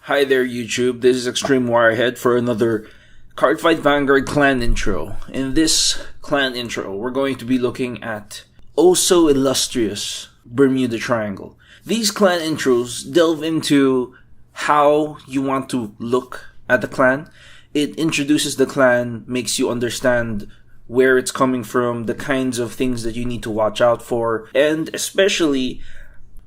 Hi there YouTube, this is extremewirehead for another Cardfight Vanguard clan intro. In this clan intro, we're going to be looking at oh so illustrious Bermuda Triangle. These clan intros delve into how you want to look at the clan. It introduces the clan, makes you understand where it's coming from, the kinds of things that you need to watch out for, and especially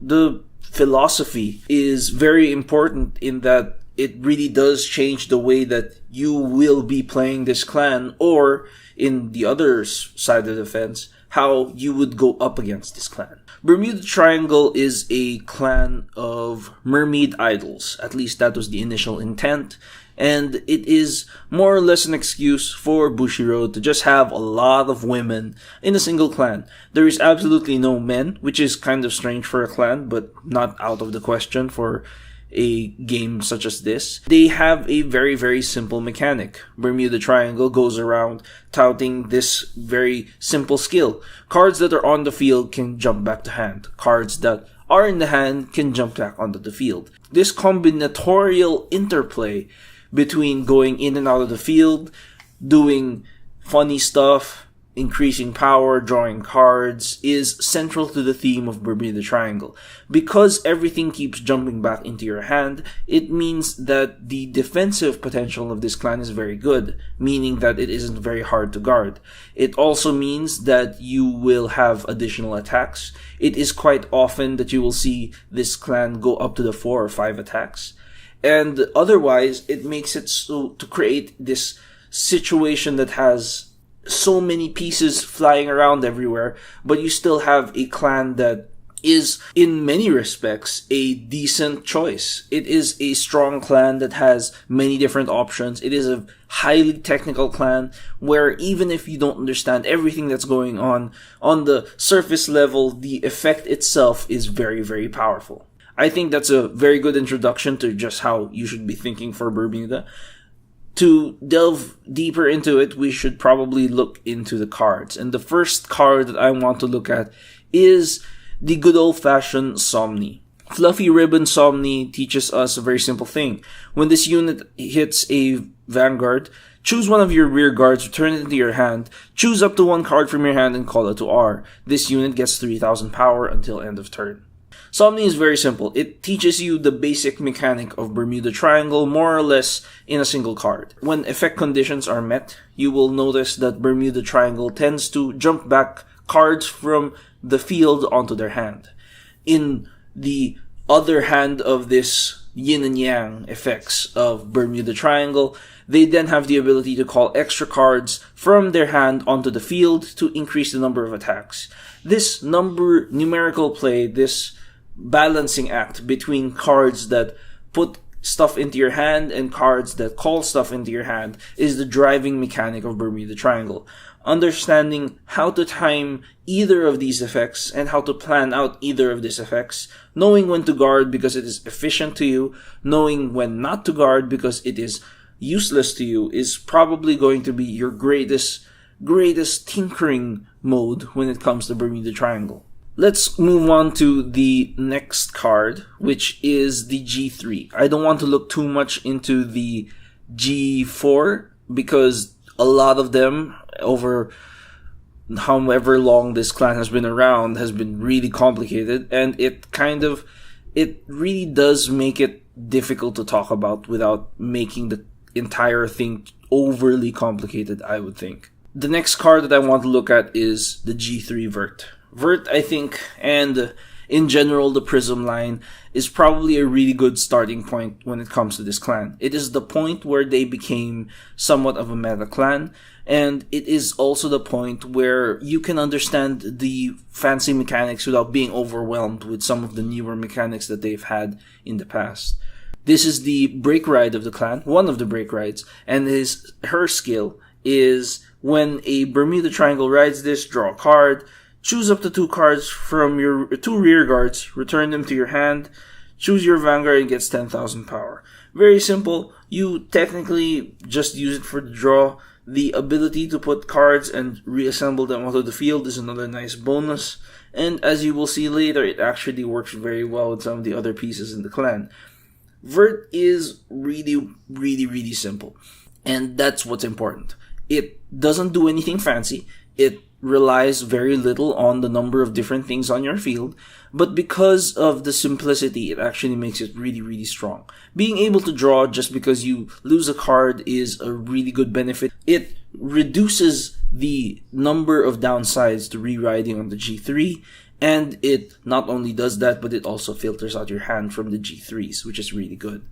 the philosophy is very important in that it really does change the way that you will be playing this clan, or in the other side of the fence, how you would go up against this clan. Bermuda Triangle is a clan of mermaid idols, at least that was the initial intent, and it is more or less an excuse for Bushiroad to just have a lot of women in a single clan. There is absolutely no men, which is kind of strange for a clan, but not out of the question for a game such as this. They have a very, very simple mechanic. Bermuda Triangle goes around touting this very simple skill. Cards that are on the field can jump back to hand. Cards that are in the hand can jump back onto the field. This combinatorial interplay between going in and out of the field, doing funny stuff, increasing power, drawing cards, is central to the theme of Bermuda Triangle. Because everything keeps jumping back into your hand, it means that the defensive potential of this clan is very good, meaning that it isn't very hard to guard. It also means that you will have additional attacks. It is quite often that you will see this clan go up to the 4 or 5 attacks. And otherwise, it makes it so to create this situation that has so many pieces flying around everywhere, but you still have a clan that is, in many respects, a decent choice. It is a strong clan that has many different options. It is a highly technical clan where even if you don't understand everything that's going on the surface level, the effect itself is very, very powerful. I think that's a very good introduction to just how you should be thinking for Bermuda. To delve deeper into it, we should probably look into the cards. And the first card that I want to look at is the good old-fashioned Somni. Fluffy Ribbon Somni teaches us a very simple thing. When this unit hits a Vanguard, choose one of your rear guards, return it into your hand, choose up to one card from your hand, and call it to R. This unit gets 3000 power until end of turn. Somni is very simple. It teaches you the basic mechanic of Bermuda Triangle more or less in a single card. When effect conditions are met, you will notice that Bermuda Triangle tends to jump back cards from the field onto their hand. In the other hand of this yin and yang effects of Bermuda Triangle, they then have the ability to call extra cards from their hand onto the field to increase the number of attacks. This numerical play, this balancing act between cards that put stuff into your hand and cards that call stuff into your hand is the driving mechanic of Bermuda Triangle. Understanding how to time either of these effects and how to plan out either of these effects, knowing when to guard because it is efficient to you, knowing when not to guard because it is useless to you, is probably going to be your greatest tinkering mode when it comes to Bermuda Triangle. Let's move on to the next card, which is the G3. I don't want to look too much into the G4 because a lot of them, over however long this clan has been around, has been really complicated, and it really does make it difficult to talk about without making the entire thing overly complicated, I would think. The next card that I want to look at is the G3 Vert. Vert, I think, and in general the Prism line, is probably a really good starting point when it comes to this clan. It is the point where they became somewhat of a meta clan, and it is also the point where you can understand the fancy mechanics without being overwhelmed with some of the newer mechanics that they've had in the past. This is the break ride of the clan, one of the break rides, and her skill is when a Bermuda Triangle rides this, draw a card, choose up to 2 cards from your 2 rear guards, return them to your hand, choose your Vanguard, and gets 10,000 power. Very simple. You technically just use it for the draw. The ability to put cards and reassemble them onto the field is another nice bonus. And as you will see later, it actually works very well with some of the other pieces in the clan. Vert is really, really, really simple. And that's what's important. It doesn't do anything fancy. It relies very little on the number of different things on your field, but because of the simplicity, it actually makes it really, really strong. Being able to draw just because you lose a card is a really good benefit. It reduces the number of downsides to rewriting on the G3, and it not only does that, but it also filters out your hand from the G3s, which is really good.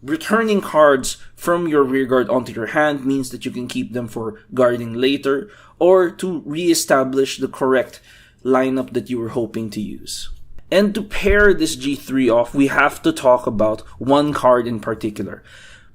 Returning cards from your rearguard onto your hand means that you can keep them for guarding later, or to re-establish the correct lineup that you were hoping to use. And to pair this G3 off, we have to talk about one card in particular,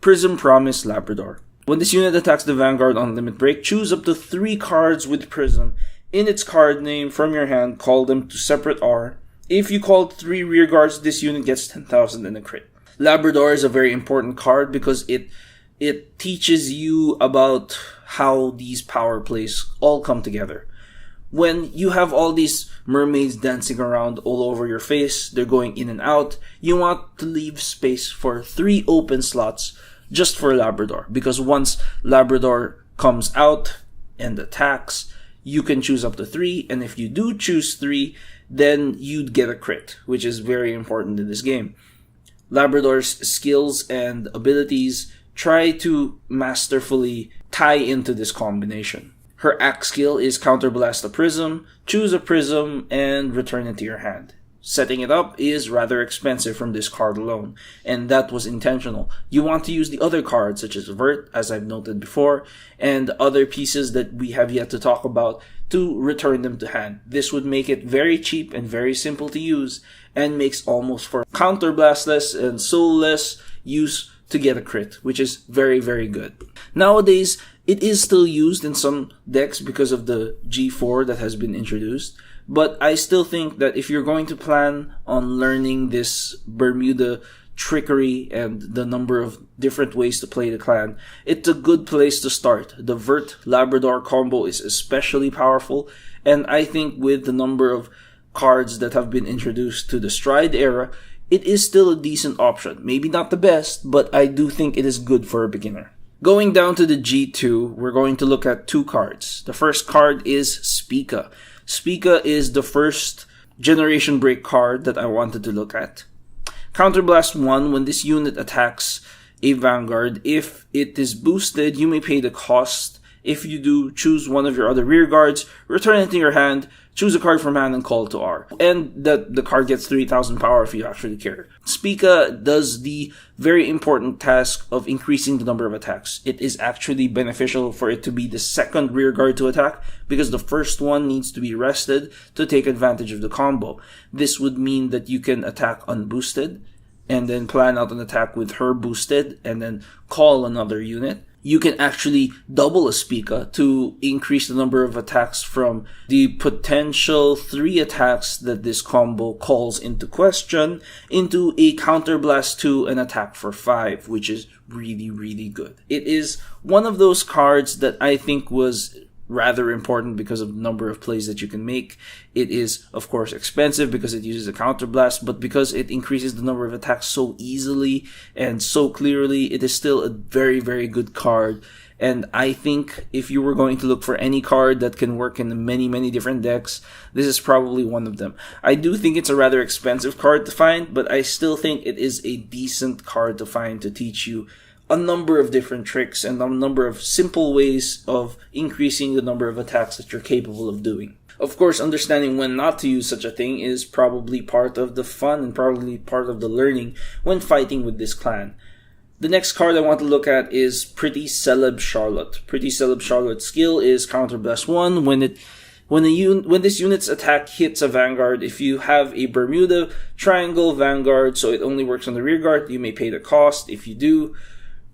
Prism Promise Labrador. When this unit attacks the Vanguard on limit break, choose up to 3 cards with Prism in its card name from your hand, call them to separate R. If you called 3 rearguards, this unit gets 10,000 and a crit. Labrador is a very important card because it teaches you about how these power plays all come together. When you have all these mermaids dancing around all over your face, they're going in and out, you want to leave space for 3 open slots just for Labrador. Because once Labrador comes out and attacks, you can choose up to 3, and if you do choose 3, then you'd get a crit, which is very important in this game. Labrador's skills and abilities try to masterfully tie into this combination. Her act skill is Counterblast a Prism, choose a Prism, and return it to your hand. Setting it up is rather expensive from this card alone, and that was intentional. You want to use the other cards, such as Vert, as I've noted before, and other pieces that we have yet to talk about, to return them to hand. This would make it very cheap and very simple to use, and makes almost for counterblastless and soulless use to get a crit, which is very, very good. Nowadays, it is still used in some decks because of the G4 that has been introduced, but I still think that if you're going to plan on learning this Bermuda trickery and the number of different ways to play the clan, it's a good place to start. The Vert Labrador combo is especially powerful, and I think with the number of cards that have been introduced to the Stride era, it is still a decent option. Maybe not the best, but I do think it is good for a beginner. Going down to the G2, we're going to look at 2 cards. The first card is Spica. Spica is the first generation break card that I wanted to look at. Counterblast 1, when this unit attacks a Vanguard, if it is boosted, you may pay the cost. If you do, choose one of your other rear guards, return it to your hand, choose a card from hand, and call it to R. And the card gets 3,000 power if you actually care. Spica does the very important task of increasing the number of attacks. It is actually beneficial for it to be the second rear guard to attack, because the first one needs to be rested to take advantage of the combo. This would mean that you can attack unboosted, and then plan out an attack with her boosted, and then call another unit. You can actually double a Spica to increase the number of attacks from the potential 3 attacks that this combo calls into question into a Counterblast 2 and attack for 5, which is really, really good. It is one of those cards that I think was rather important because of the number of plays that you can make. It is, of course, expensive because it uses a counterblast, but because it increases the number of attacks so easily and so clearly, it is still a very, very good card. And I think if you were going to look for any card that can work in many, many different decks, this is probably one of them. I do think it's a rather expensive card to find, but I still think it is a decent card to find to teach you a number of different tricks and a number of simple ways of increasing the number of attacks that you're capable of doing. Of course, understanding when not to use such a thing is probably part of the fun and probably part of the learning when fighting with this clan. The next card I want to look at is Pretty Celeb Charlotte. Pretty Celeb Charlotte's skill is Counterblast 1. When this unit's attack hits a Vanguard, if you have a Bermuda Triangle Vanguard, so it only works on the rear guard, you may pay the cost. If you do,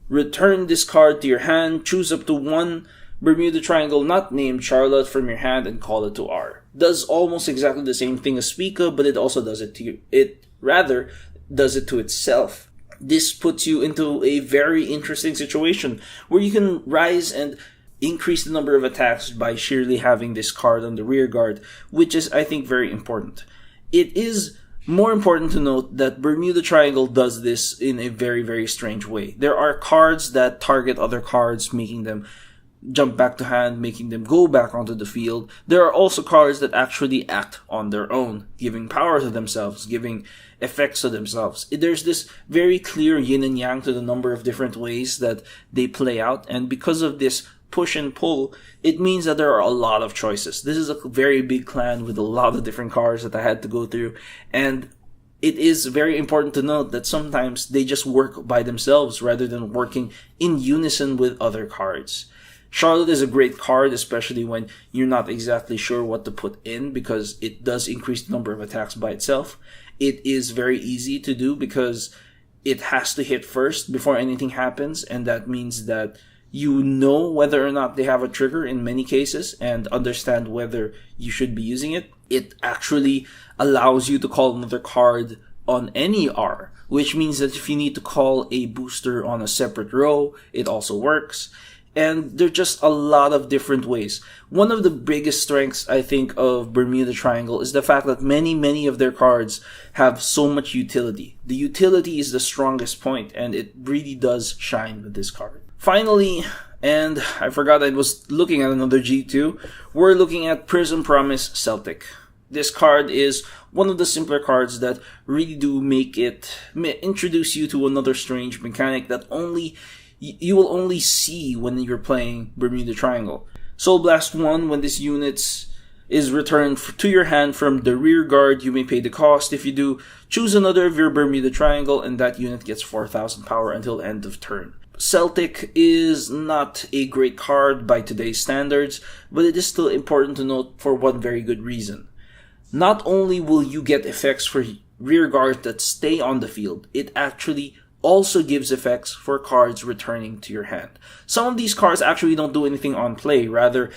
return this card to your hand, choose up to 1 Bermuda Triangle not named Charlotte from your hand, and call it to R. Does almost exactly the same thing as Spica, but it also does it to you. It rather does it to itself. This puts you into a very interesting situation where you can rise and increase the number of attacks by sheerly having this card on the rear guard, which is, I think, very important. It is More important to note that Bermuda Triangle does this in a very, very strange way. There are cards that target other cards, making them jump back to hand, making them go back onto the field. There are also cards that actually act on their own, giving power to themselves, giving effects to themselves. There's this very clear yin and yang to the number of different ways that they play out, and because of this push and pull, it means that there are a lot of choices. This is a very big clan with a lot of different cards that I had to go through, and it is very important to note that sometimes they just work by themselves rather than working in unison with other cards. Charlotte is a great card, especially when you're not exactly sure what to put in, because it does increase the number of attacks by itself. It is very easy to do because it has to hit first before anything happens, and that means that you know whether or not they have a trigger in many cases and understand whether you should be using it. It actually allows you to call another card on any R, which means that if you need to call a booster on a separate row, it also works. And there are just a lot of different ways. One of the biggest strengths, I think, of Bermuda Triangle is the fact that many of their cards have so much utility. The utility is the strongest point, and it really does shine with this card. Finally, and I forgot I was looking at another G2, we're looking at Prism Promise Celtic. This card is one of the simpler cards that really do introduce you to another strange mechanic that you will only see when you're playing Bermuda Triangle. Soul Blast 1, when this unit is returned to your hand from the rear guard, you may pay the cost. If you do, choose another of your Bermuda Triangle, and that unit gets 4,000 power until end of turn. Celtic is not a great card by today's standards, but it is still important to note for one very good reason. Not only will you get effects for rear guards that stay on the field, it actually also gives effects for cards returning to your hand. Some of these cards actually don't do anything on play, rather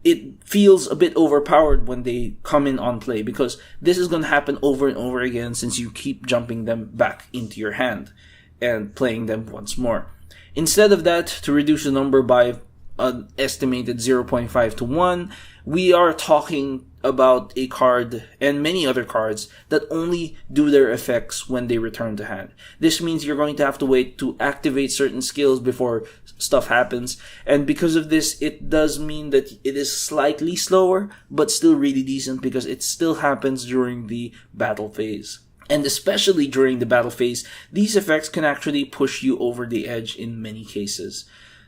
it feels a bit overpowered when they come in on play, because this is going to happen over and over again since you keep jumping them back into your hand and playing them once more. Instead of that, to reduce the number by an estimated 0.5 to 1, we are talking about a card and many other cards that only do their effects when they return to hand. This means you're going to have to wait to activate certain skills before stuff happens, and because of this, it does mean that it is slightly slower, but still really decent because it still happens during the battle phase. And especially during the battle phase, these effects can actually push you over the edge in many cases.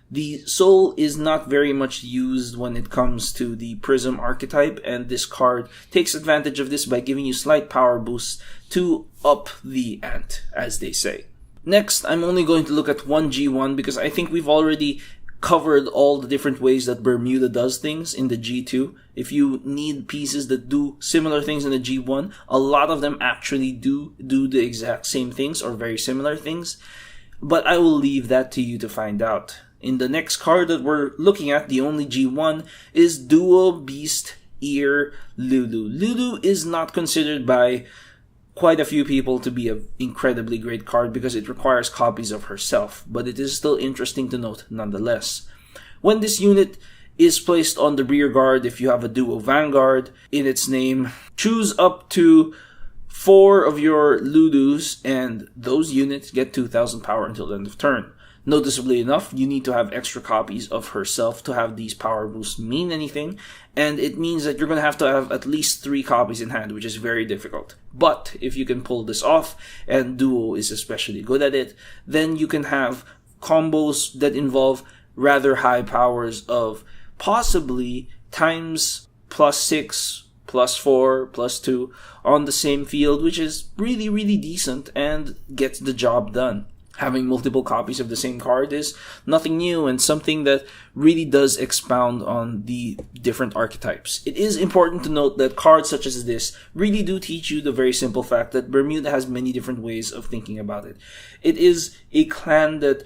The soul is not very much used when it comes to the Prism archetype, and this card takes advantage of this by giving you slight power boosts to up the ante, as they say. Next, I'm only going to look at one G1 because I think we've already covered all the different ways that Bermuda does things in the G2. If you need pieces that do similar things in the G1, a lot of them actually do the exact same things or very similar things, but I will leave that to you to find out. In the next card that we're looking at, the only G1, is Duo Beast Ear Lulu. Lulu is not considered by quite a few people to be an incredibly great card because it requires copies of herself, but it is still interesting to note nonetheless. When this unit is placed on the rear guard, if you have a Duo Vanguard in its name, choose up to 4 of your Ludus, and those units get 2,000 power until the end of turn. Noticeably enough, you need to have extra copies of herself to have these power boosts mean anything, and it means that you're going to have at least 3 copies in hand, which is very difficult. But if you can pull this off, and Duo is especially good at it, then you can have combos that involve rather high powers of possibly times +6, +4, +2 on the same field, which is really, really decent and gets the job done. Having multiple copies of the same card is nothing new and something that really does expound on the different archetypes. It is important to note that cards such as this really do teach you the very simple fact that Bermuda has many different ways of thinking about it. It is a clan that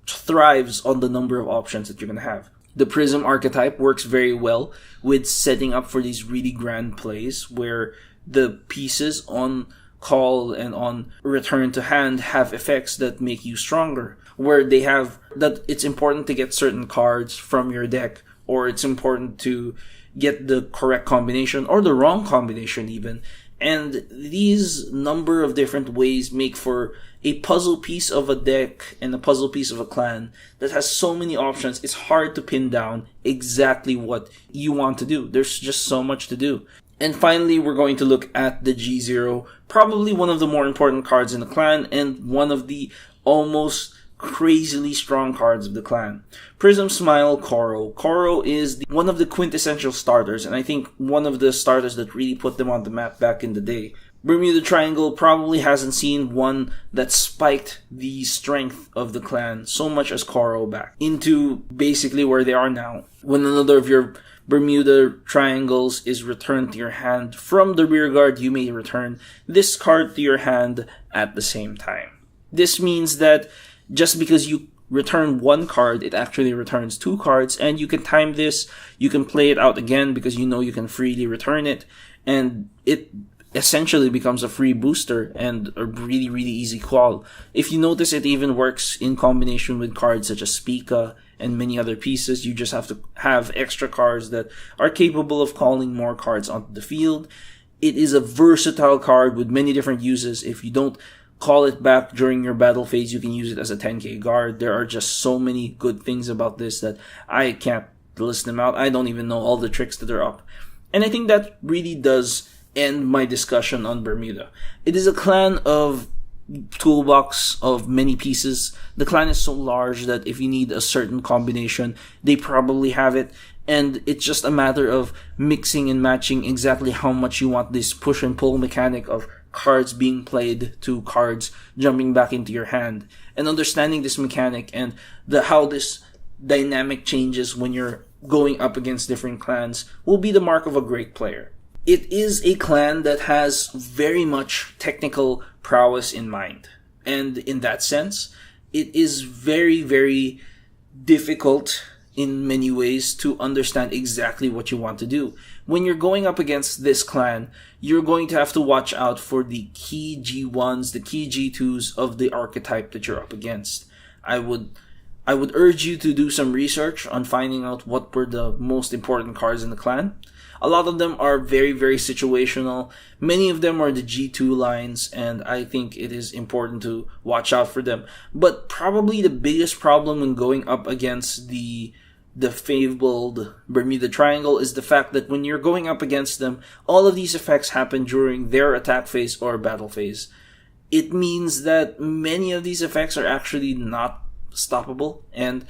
thrives on the number of options that you're going to have. The Prism archetype works very well with setting up for these really grand plays where the pieces on call and on return to hand have effects that make you stronger, where they have that it's important to get certain cards from your deck, or it's important to get the correct combination or the wrong combination even, And these number of different ways make for a puzzle piece of a deck and a puzzle piece of a clan that has so many options. It's hard to pin down exactly what you want to do. There's just so much to do. And finally, we're going to look at the G0, probably one of the more important cards in the clan and one of the almost crazily strong cards of the clan. Prism, Smile, Koro. Koro is one of the quintessential starters, and I think one of the starters that really put them on the map back in the day. Bermuda Triangle probably hasn't seen one that spiked the strength of the clan so much as Koro back into basically where they are now. When another of your Bermuda Triangles is returned to your hand from the rear guard, you may return this card to your hand at the same time. This means that just because you return one card, it actually returns two cards, and you can time this, you can play it out again because you know you can freely return it, and it essentially becomes a free booster and a really, really easy call. If you notice, it even works in combination with cards such as Pika and many other pieces. You just have to have extra cards that are capable of calling more cards onto the field. It is a versatile card with many different uses. If you don't call it back during your battle phase, you can use it as a 10k guard. There are just so many good things about this that I can't list them out. I don't even know all the tricks that are up. And I think that really does end my discussion on Bermuda. It is a clan of toolbox of many pieces. The clan is so large that if you need a certain combination, they probably have it. And it's just a matter of mixing and matching exactly how much you want this push and pull mechanic of cards being played to cards jumping back into your hand, and understanding this mechanic and how this dynamic changes when you're going up against different clans will be the mark of a great player. It is a clan that has very much technical prowess in mind, and in that sense, it is very, very difficult in many ways to understand exactly what you want to do. When you're going up against this clan, you're going to have to watch out for the key G1s, the key G2s of the archetype that you're up against. I would urge you to do some research on finding out what were the most important cards in the clan. A lot of them are very, very situational. Many of them are the G2 lines, and I think it is important to watch out for them. But probably the biggest problem when going up against the fabled Bermuda Triangle is the fact that when you're going up against them, all of these effects happen during their attack phase or battle phase. It means that many of these effects are actually not stoppable, and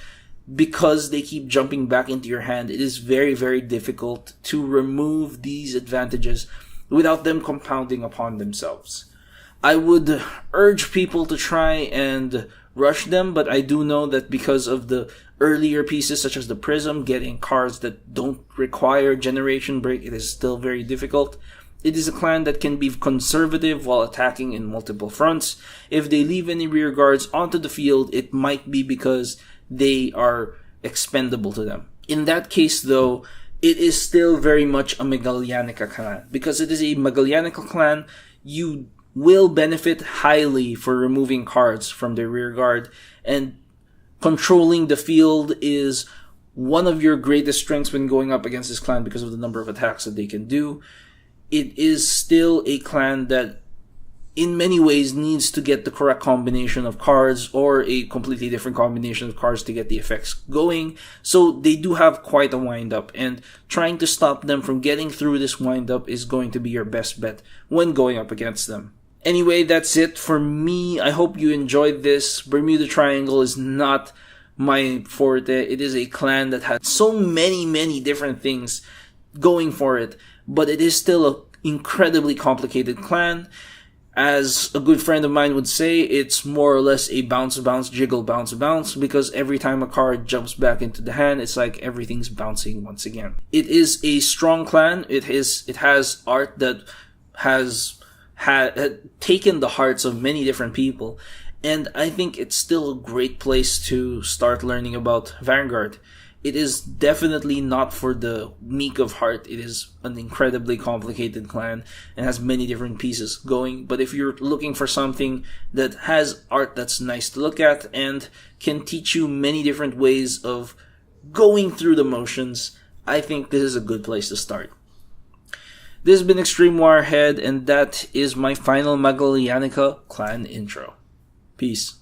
because they keep jumping back into your hand, it is very, very difficult to remove these advantages without them compounding upon themselves. I would urge people to try and rush them, but I do know that because of the earlier pieces such as the Prism, getting cards that don't require generation break, it is still very difficult. It is a clan that can be conservative while attacking in multiple fronts. If they leave any rear guards onto the field, it might be because they are expendable to them. In that case, though, it is still very much a Magallanica clan. Because it is a Magallanica clan, you will benefit highly for removing cards from their rear guard, and controlling the field is one of your greatest strengths when going up against this clan because of the number of attacks that they can do. It is still a clan that in many ways needs to get the correct combination of cards or a completely different combination of cards to get the effects going. So they do have quite a wind-up, and trying to stop them from getting through this wind-up is going to be your best bet when going up against them. Anyway, that's it for me. I hope you enjoyed this. Bermuda Triangle is not my forte. It is a clan that has so many different things going for it, but it is still an incredibly complicated clan. As a good friend of mine would say, it's more or less a bounce, jiggle, bounce, because every time a card jumps back into the hand, it's like everything's bouncing once again. It is a strong clan. It has art that has had taken the hearts of many different people, and I think it's still a great place to start learning about Vanguard. It is definitely not for the meek of heart. It is an incredibly complicated clan and has many different pieces going. But if you're looking for something that has art that's nice to look at and can teach you many different ways of going through the motions, I think this is a good place to start. This has been Extreme Wirehead, and that is my final Magellanica clan intro. Peace.